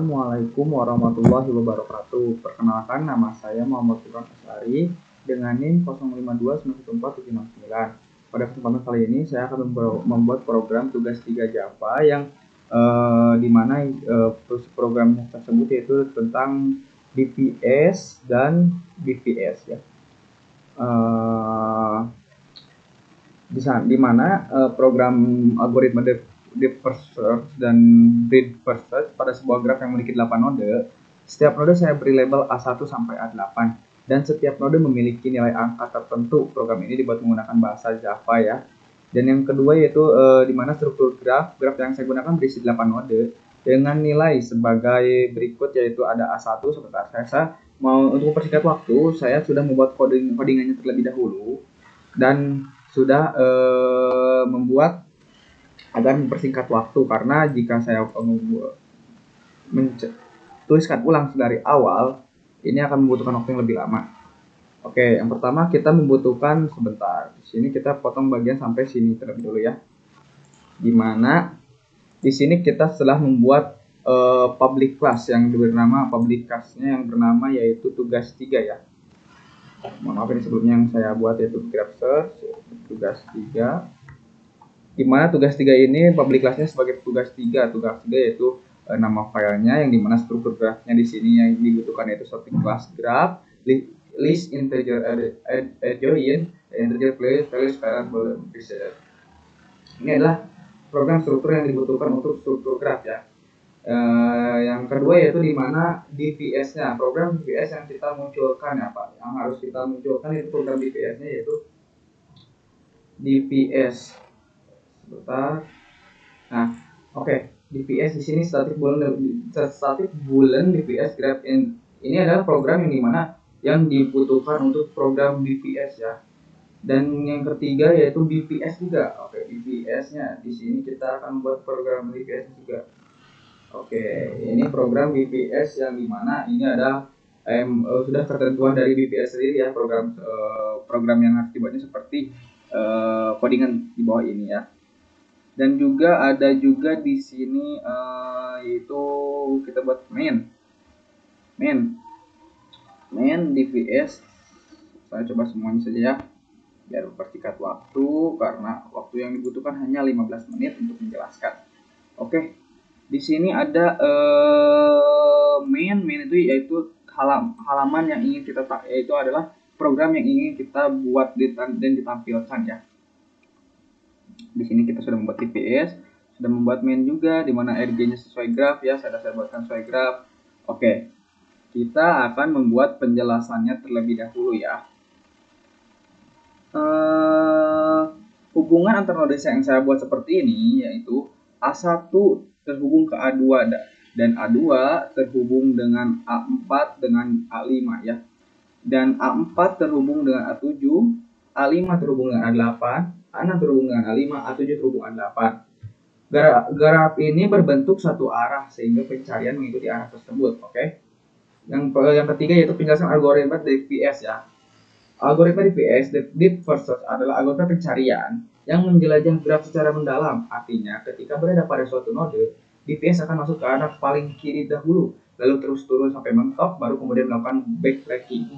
Assalamualaikum warahmatullahi wabarakatuh. Perkenalkan, nama saya Muhammad Furqan Asari dengan NIM 052914769. Pada kesempatan kali ini saya akan membuat program tugas 3 Java yang di mana programnya tersebut yaitu tentang DPS dan BPS ya. Di mana program algoritma deep first search dan breadth first search pada sebuah graf yang memiliki 8 node. Setiap node saya beri label A1 sampai A8 dan setiap node memiliki nilai angka tertentu. Program ini dibuat menggunakan bahasa Java ya. Dan yang kedua yaitu di mana struktur graf yang saya gunakan berisi 8 node dengan nilai sebagai berikut, yaitu ada A1. Sebentar, saya mau untuk mempersingkat waktu, saya sudah membuat codingannya terlebih dahulu dan sudah membuat agar mempersingkat waktu, karena jika saya tuliskan ulang dari awal ini akan membutuhkan waktu yang lebih lama. Oke, yang pertama kita membutuhkan sebentar. Di sini kita potong bagian sampai sini terlebih dulu ya. Dimana di sini kita setelah membuat public class yang bernama yaitu tugas 3 ya. Maaf ini sebelumnya yang saya buat yaitu graph search tugas 3, dimana tugas 3 ini public class-nya sebagai tugas 3 yaitu nama filenya, yang dimana struktur grafnya di sini yang dibutuhkan yaitu sorting class graph, list integer adjoint, integer place values variable preset. Ini adalah program struktur yang dibutuhkan untuk struktur graph ya. Yang kedua yaitu di mana DPS-nya, program DPS yang kita munculkan ya Pak, yang harus kita munculkan itu program DPS-nya yaitu DPS. Sebentar. Nah, oke. DPS di sini static boolean DPS graph in. Ini adalah program yang dimana yang dibutuhkan untuk program DPS ya. Dan yang ketiga yaitu BPS juga. Oke, BPS-nya di sini kita akan buat program BPS juga. Oke, ini program BPS yang dimana ini ada sudah ketentuan dari BPS sendiri ya, program yang harus dibuatnya seperti codingan di bawah ini ya. Dan juga ada juga di sini yaitu kita buat main DPS. Saya coba semuanya saja ya, biar mempersingkat waktu, karena waktu yang dibutuhkan hanya 15 menit untuk menjelaskan. Oke. Di sini ada main itu yaitu halaman yang ingin kita yaitu adalah program yang ingin kita buat dan ditampilkan ya. Di sini kita sudah membuat TPS, sudah membuat main juga, di mana RG-nya sesuai graf ya, saya buatkan sesuai graf. Oke, kita akan membuat penjelasannya terlebih dahulu ya. Hubungan antar node yang saya buat seperti ini yaitu A1 terhubung ke A2 dan A2 terhubung dengan A4 dengan A5 ya. Dan A4 terhubung dengan A7, A5 terhubung dengan A8, A6 terhubung dengan A5, A7 terhubung A8. Graf ini berbentuk satu arah sehingga pencarian mengikuti arah tersebut, oke. Yang ketiga yaitu penjelasan algoritma DPS ya. Algoritma DPS, deep first search, adalah algoritma pencarian yang menjelajah graf secara mendalam. Artinya, ketika berada pada suatu node, DPS akan masuk ke arah paling kiri dahulu, lalu terus turun sampai mentok, baru kemudian melakukan backtracking.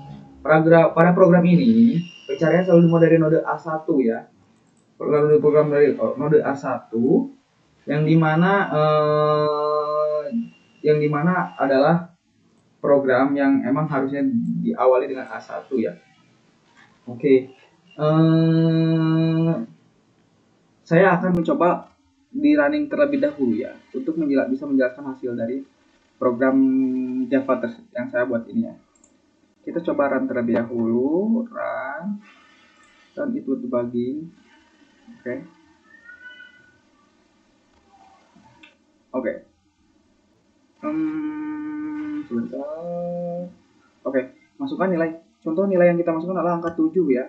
Pada program ini, pencarian selalu dimulai dari node A1 ya. Program dari node A1 yang dimana adalah program yang emang harusnya diawali dengan A1 ya. Oke, saya akan mencoba di running terlebih dahulu ya, untuk bisa menjelaskan hasil dari program Java yang saya buat ini ya. Kita coba run terlebih dahulu, dan itu dibagi. Oke. Sebentar. Oke, masukkan nilai. Contoh nilai yang kita masukkan adalah angka 7 ya.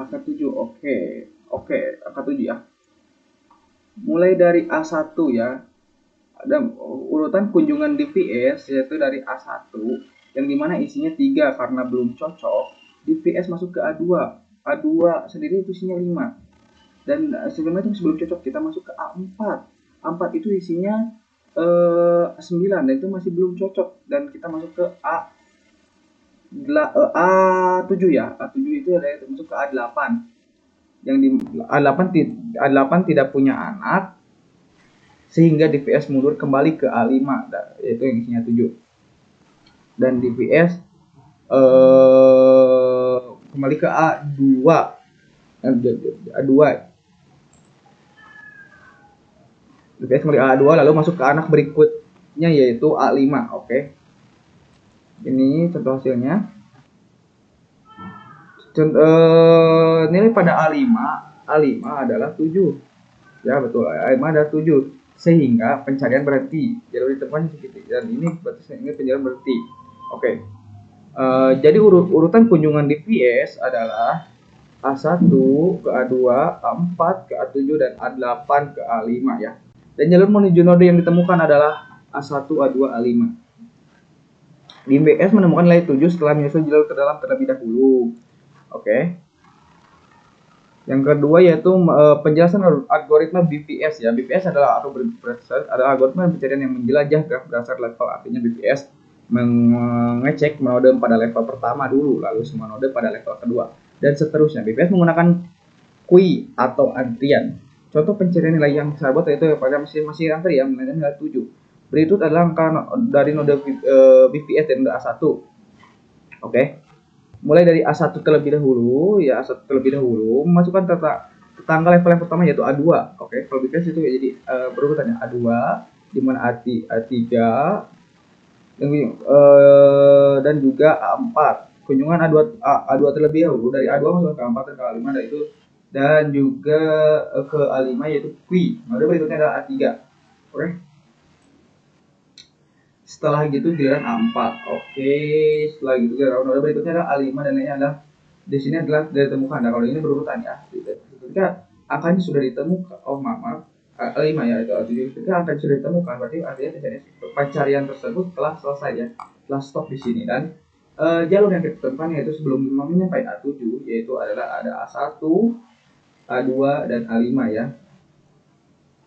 Angka 7, oke, angka 7 ya. Mulai dari A1 ya. Ada urutan kunjungan DPS yaitu dari A1 yang dimana isinya 3 karena belum cocok. DPS masuk ke A2. A2 sendiri itu isinya 5. Dan sebelumnya itu belum cocok, kita masuk ke A4. A4 itu isinya 9 dan itu masih belum cocok, dan kita masuk ke A7 ya. A7 itu ada masuk ke A8. Yang di A8 tidak punya anak, sehingga DPS mundur kembali ke A5, yaitu yang isinya 7. Dan DPS kembali ke A2. DPS kembali A2 lalu masuk ke anak berikutnya yaitu A5. Oke. Ini contoh hasilnya. Nilai pada A5 adalah 7. Ya, betul. A5 adalah 7. Sehingga pencarian berhenti. Jalur ditemukan sedikit. Dan ini berarti pencarian berhenti. Oke. Jadi urutan kunjungan DPS adalah A1 ke A2, A4 ke A7, dan A8 ke A5 ya. Dan jalur menuju node yang ditemukan adalah A1, A2, A5. DPS menemukan nilai 7 setelah menyusun jalur ke dalam terlebih dahulu. Oke. Yang kedua yaitu penjelasan algoritma BPS ya. BPS adalah algoritma pencarian yang menjelajah graf berdasar level. Artinya BPS mengecek node pada level pertama dulu, lalu semua node pada level kedua, dan seterusnya. BPS menggunakan kui atau antrian. Contoh pencarian nilai yang saya buat yaitu pada masih antrian nilai 7. Berikut adalah angka dari node BPS dan node A1. Oke. Mulai dari A1 terlebih dahulu, ya A1 terlebih dahulu, memasukkan tanggal level yang pertama yaitu A2. Oke, kalau BPS itu ya jadi berurutannya A2, di mana A3 dan juga A4. Kunjungan A2 terlebih dahulu, dari A2 masuk ke A4 dan ke A5, dan juga ke A5 yaitu Qui. Node berikutnya adalah A3. Oke. Setelah gitu giliran A4. Oke, setelah gitu giliran node berikutnya adalah A5 dan lainnya adalah di sini adalah ditemukan. Nah, kalau ini berurutan ya. Ketika angkanya sudah ditemukan, maaf, A5 ya itu A7. Ketika angkanya sudah ditemukan, berarti artinya pencarian tersebut telah selesai ya. Telah stop di sini, dan jalur yang kita temukan yaitu sebelum mencapai A7 yaitu adalah ada A1, A2 dan A5 ya.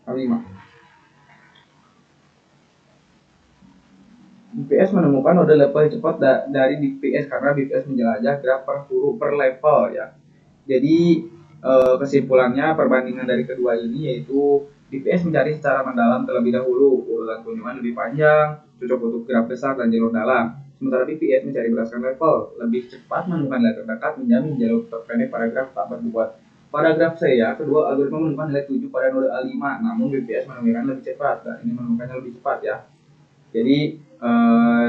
A5. BPS menemukan node level cepat dari BPS karena BPS menjelajah graf per level ya. Jadi kesimpulannya perbandingan dari kedua ini yaitu BPS mencari secara mendalam terlebih dahulu, urutan kunjungan lebih panjang, cocok untuk graf besar dan jalur dalam. Sementara BPS mencari berdasarkan level, lebih cepat menemukan nilai terdekat, menjamin jalur terpendek pada graf tak berbuat. Pada graf C ya, kedua algoritma menemukan nilai 7 pada node A5, namun BPS menemukan lebih cepat, dan ini menemukannya lebih cepat ya. Jadi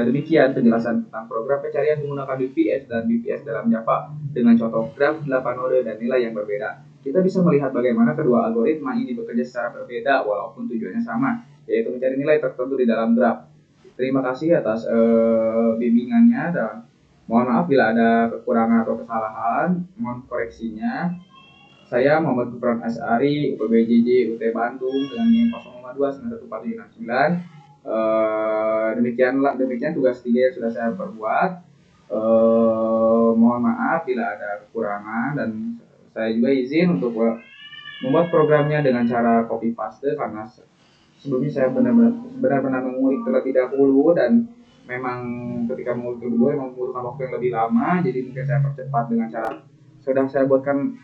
demikian penjelasan tentang program pencarian menggunakan BPS dan BPS dalam Java dengan contoh graf 8 node dan nilai yang berbeda. Kita bisa melihat bagaimana kedua algoritma ini bekerja secara berbeda walaupun tujuannya sama, yaitu mencari nilai tertentu di dalam graf. Terima kasih atas bimbingannya, dan mohon maaf bila ada kekurangan atau kesalahan, mohon koreksinya. Saya Muhammad Gufron Asyari, UPBJJ UT Bandung dengan NIM 052914769. Demikian tugas 3 yang sudah saya perbuat. Mohon maaf bila ada kekurangan, dan saya juga izin untuk membuat programnya dengan cara copy paste karena sebelumnya saya benar-benar mengulik terlebih dahulu, dan memang ketika mengulik dulu memang membutuhkan waktu yang lebih lama, jadi mungkin saya percepat dengan cara sudah saya buatkan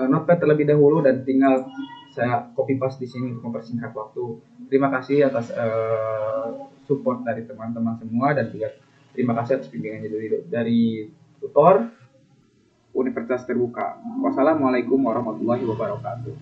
notepad terlebih dahulu dan tinggal saya copy paste di sini untuk mempersingkat waktu. Terima kasih atas support dari teman-teman semua, dan juga terima kasih atas bimbingannya dari tutor Universitas Terbuka. Wassalamualaikum warahmatullahi wabarakatuh.